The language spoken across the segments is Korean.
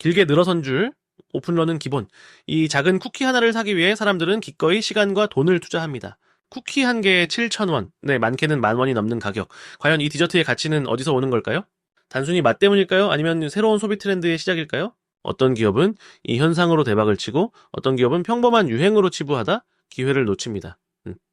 길게 늘어선 줄, 오픈런은 기본. 이 작은 쿠키 하나를 사기 위해 사람들은 기꺼이 시간과 돈을 투자합니다. 쿠키 한 개에 7,000원. 네, 많게는 10,000원이 넘는 가격. 과연 이 디저트의 가치는 어디서 오는 걸까요? 단순히 맛 때문일까요? 아니면 새로운 소비 트렌드의 시작일까요? 어떤 기업은 이 현상으로 대박을 치고 어떤 기업은 평범한 유행으로 치부하다 기회를 놓칩니다.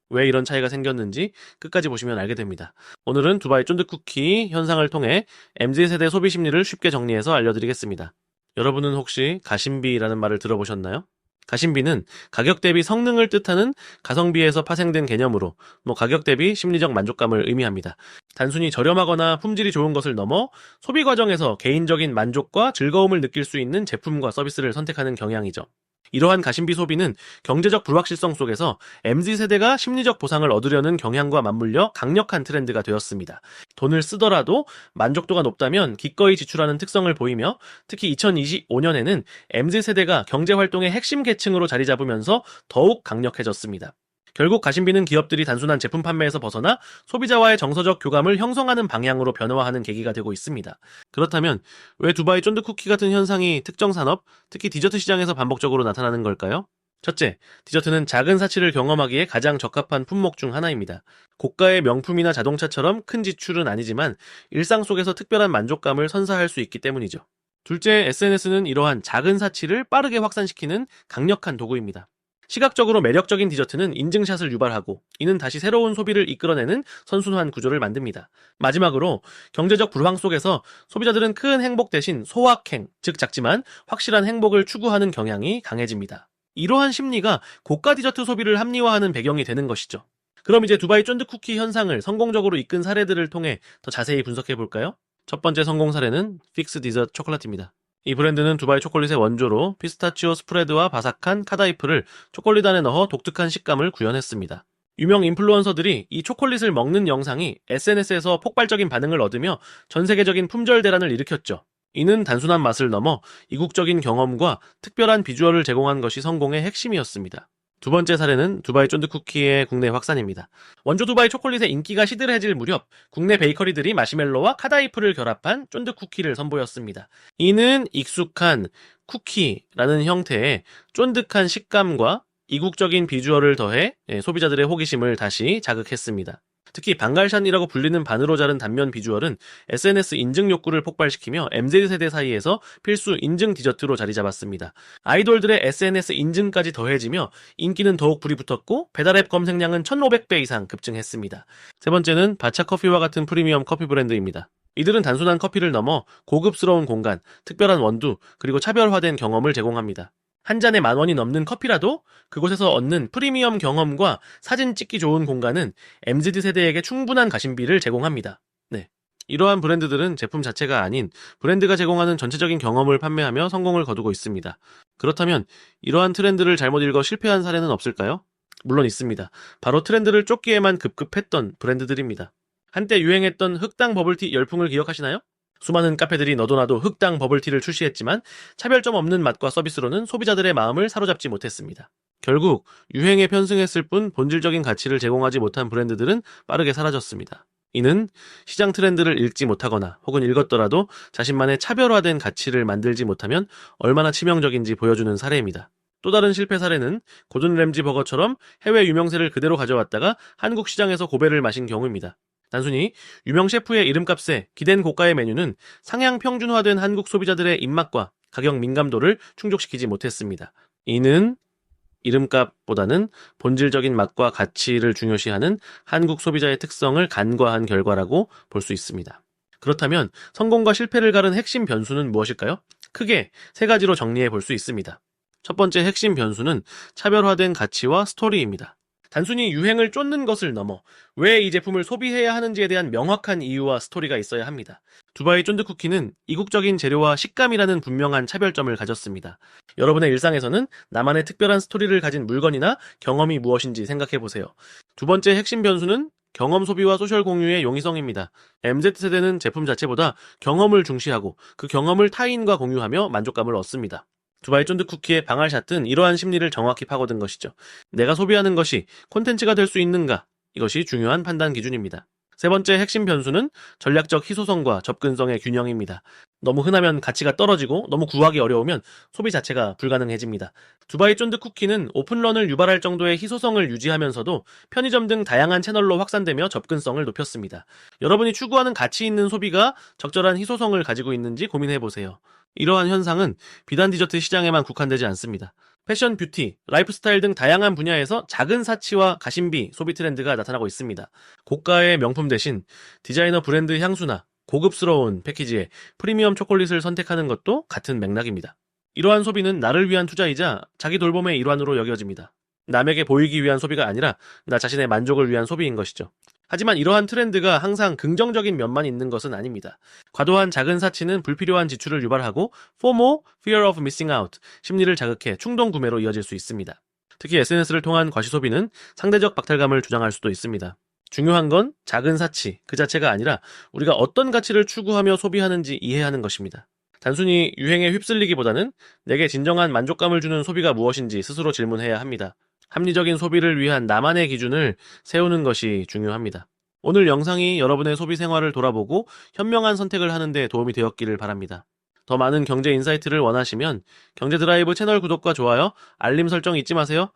왜 이런 차이가 생겼는지 끝까지 보시면 알게 됩니다. 오늘은 두바이 쫀득쿠키 현상을 통해 MZ세대 소비 심리를 쉽게 정리해서 알려드리겠습니다. 여러분은 혹시 가심비라는 말을 들어보셨나요? 가심비는 가격 대비 성능을 뜻하는 가성비에서 파생된 개념으로 가격 대비 심리적 만족감을 의미합니다. 단순히 저렴하거나 품질이 좋은 것을 넘어 소비 과정에서 개인적인 만족과 즐거움을 느낄 수 있는 제품과 서비스를 선택하는 경향이죠. 이러한 가심비 소비는 경제적 불확실성 속에서 MZ세대가 심리적 보상을 얻으려는 경향과 맞물려 강력한 트렌드가 되었습니다. 돈을 쓰더라도 만족도가 높다면 기꺼이 지출하는 특성을 보이며 특히 2025년에는 MZ세대가 경제활동의 핵심 계층으로 자리 잡으면서 더욱 강력해졌습니다. 결국 가심비는 기업들이 단순한 제품 판매에서 벗어나 소비자와의 정서적 교감을 형성하는 방향으로 변화하는 계기가 되고 있습니다. 그렇다면 왜 두바이 쫀득쿠키 같은 현상이 특정 산업, 특히 디저트 시장에서 반복적으로 나타나는 걸까요? 첫째, 디저트는 작은 사치를 경험하기에 가장 적합한 품목 중 하나입니다. 고가의 명품이나 자동차처럼 큰 지출은 아니지만 일상 속에서 특별한 만족감을 선사할 수 있기 때문이죠. 둘째, SNS는 이러한 작은 사치를 빠르게 확산시키는 강력한 도구입니다. 시각적으로 매력적인 디저트는 인증샷을 유발하고 이는 다시 새로운 소비를 이끌어내는 선순환 구조를 만듭니다. 마지막으로 경제적 불황 속에서 소비자들은 큰 행복 대신 소확행, 즉 작지만 확실한 행복을 추구하는 경향이 강해집니다. 이러한 심리가 고가 디저트 소비를 합리화하는 배경이 되는 것이죠. 그럼 이제 두바이 쫀득쿠키 현상을 성공적으로 이끈 사례들을 통해 더 자세히 분석해 볼까요? 첫 번째 성공 사례는 픽스 디저트 초콜릿입니다. 이 브랜드는 두바이 초콜릿의 원조로 피스타치오 스프레드와 바삭한 카다이프를 초콜릿 안에 넣어 독특한 식감을 구현했습니다. 유명 인플루언서들이 이 초콜릿을 먹는 영상이 SNS에서 폭발적인 반응을 얻으며 전 세계적인 품절 대란을 일으켰죠. 이는 단순한 맛을 넘어 이국적인 경험과 특별한 비주얼을 제공한 것이 성공의 핵심이었습니다. 두 번째 사례는 두바이 쫀득쿠키의 국내 확산입니다. 원조 두바이 초콜릿의 인기가 시들해질 무렵 국내 베이커리들이 마시멜로와 카다이프를 결합한 쫀득쿠키를 선보였습니다. 이는 익숙한 쿠키라는 형태의 쫀득한 식감과 이국적인 비주얼을 더해 소비자들의 호기심을 다시 자극했습니다. 특히 방갈샨이라고 불리는 반으로 자른 단면 비주얼은 SNS 인증 욕구를 폭발시키며 MZ세대 사이에서 필수 인증 디저트로 자리 잡았습니다. 아이돌들의 SNS 인증까지 더해지며 인기는 더욱 불이 붙었고 배달앱 검색량은 1,500배 이상 급증했습니다. 세 번째는 바차커피와 같은 프리미엄 커피 브랜드입니다. 이들은 단순한 커피를 넘어 고급스러운 공간, 특별한 원두, 그리고 차별화된 경험을 제공합니다. 한 잔에 10,000원이 넘는 커피라도 그곳에서 얻는 프리미엄 경험과 사진 찍기 좋은 공간은 MZ 세대에게 충분한 가심비를 제공합니다. 네. 이러한 브랜드들은 제품 자체가 아닌 브랜드가 제공하는 전체적인 경험을 판매하며 성공을 거두고 있습니다. 그렇다면 이러한 트렌드를 잘못 읽어 실패한 사례는 없을까요? 물론 있습니다. 바로 트렌드를 쫓기에만 급급했던 브랜드들입니다. 한때 유행했던 흑당 버블티 열풍을 기억하시나요? 수많은 카페들이 너도나도 흑당 버블티를 출시했지만 차별점 없는 맛과 서비스로는 소비자들의 마음을 사로잡지 못했습니다. 결국 유행에 편승했을 뿐 본질적인 가치를 제공하지 못한 브랜드들은 빠르게 사라졌습니다. 이는 시장 트렌드를 읽지 못하거나 혹은 읽었더라도 자신만의 차별화된 가치를 만들지 못하면 얼마나 치명적인지 보여주는 사례입니다. 또 다른 실패 사례는 고든 램지 버거처럼 해외 유명세를 그대로 가져왔다가 한국 시장에서 고배를 마신 경우입니다. 단순히 유명 셰프의 이름값에 기댄 고가의 메뉴는 상향 평준화된 한국 소비자들의 입맛과 가격 민감도를 충족시키지 못했습니다. 이는 이름값보다는 본질적인 맛과 가치를 중요시하는 한국 소비자의 특성을 간과한 결과라고 볼 수 있습니다. 그렇다면 성공과 실패를 가른 핵심 변수는 무엇일까요? 크게 세 가지로 정리해 볼 수 있습니다. 첫 번째 핵심 변수는 차별화된 가치와 스토리입니다. 단순히 유행을 쫓는 것을 넘어 왜 이 제품을 소비해야 하는지에 대한 명확한 이유와 스토리가 있어야 합니다. 두바이 쫀득쿠키는 이국적인 재료와 식감이라는 분명한 차별점을 가졌습니다. 여러분의 일상에서는 나만의 특별한 스토리를 가진 물건이나 경험이 무엇인지 생각해보세요. 두 번째 핵심 변수는 경험 소비와 소셜 공유의 용이성입니다. MZ세대는 제품 자체보다 경험을 중시하고 그 경험을 타인과 공유하며 만족감을 얻습니다. 두바이 쫀득쿠키의 방알샷은 이러한 심리를 정확히 파고든 것이죠. 내가 소비하는 것이 콘텐츠가 될 수 있는가? 이것이 중요한 판단 기준입니다. 세 번째 핵심 변수는 전략적 희소성과 접근성의 균형입니다. 너무 흔하면 가치가 떨어지고 너무 구하기 어려우면 소비 자체가 불가능해집니다. 두바이 쫀득 쿠키는 오픈런을 유발할 정도의 희소성을 유지하면서도 편의점 등 다양한 채널로 확산되며 접근성을 높였습니다. 여러분이 추구하는 가치 있는 소비가 적절한 희소성을 가지고 있는지 고민해보세요. 이러한 현상은 비단 디저트 시장에만 국한되지 않습니다. 패션, 뷰티, 라이프스타일 등 다양한 분야에서 작은 사치와 가심비 소비 트렌드가 나타나고 있습니다. 고가의 명품 대신 디자이너 브랜드 향수나 고급스러운 패키지에 프리미엄 초콜릿을 선택하는 것도 같은 맥락입니다. 이러한 소비는 나를 위한 투자이자 자기 돌봄의 일환으로 여겨집니다. 남에게 보이기 위한 소비가 아니라 나 자신의 만족을 위한 소비인 것이죠. 하지만 이러한 트렌드가 항상 긍정적인 면만 있는 것은 아닙니다. 과도한 작은 사치는 불필요한 지출을 유발하고 FOMO, Fear of Missing Out, 심리를 자극해 충동 구매로 이어질 수 있습니다. 특히 SNS를 통한 과시소비는 상대적 박탈감을 주장할 수도 있습니다. 중요한 건 작은 사치 그 자체가 아니라 우리가 어떤 가치를 추구하며 소비하는지 이해하는 것입니다. 단순히 유행에 휩쓸리기보다는 내게 진정한 만족감을 주는 소비가 무엇인지 스스로 질문해야 합니다. 합리적인 소비를 위한 나만의 기준을 세우는 것이 중요합니다. 오늘 영상이 여러분의 소비 생활을 돌아보고 현명한 선택을 하는 데 도움이 되었기를 바랍니다. 더 많은 경제 인사이트를 원하시면 경제드라이브 채널 구독과 좋아요, 알림 설정 잊지 마세요.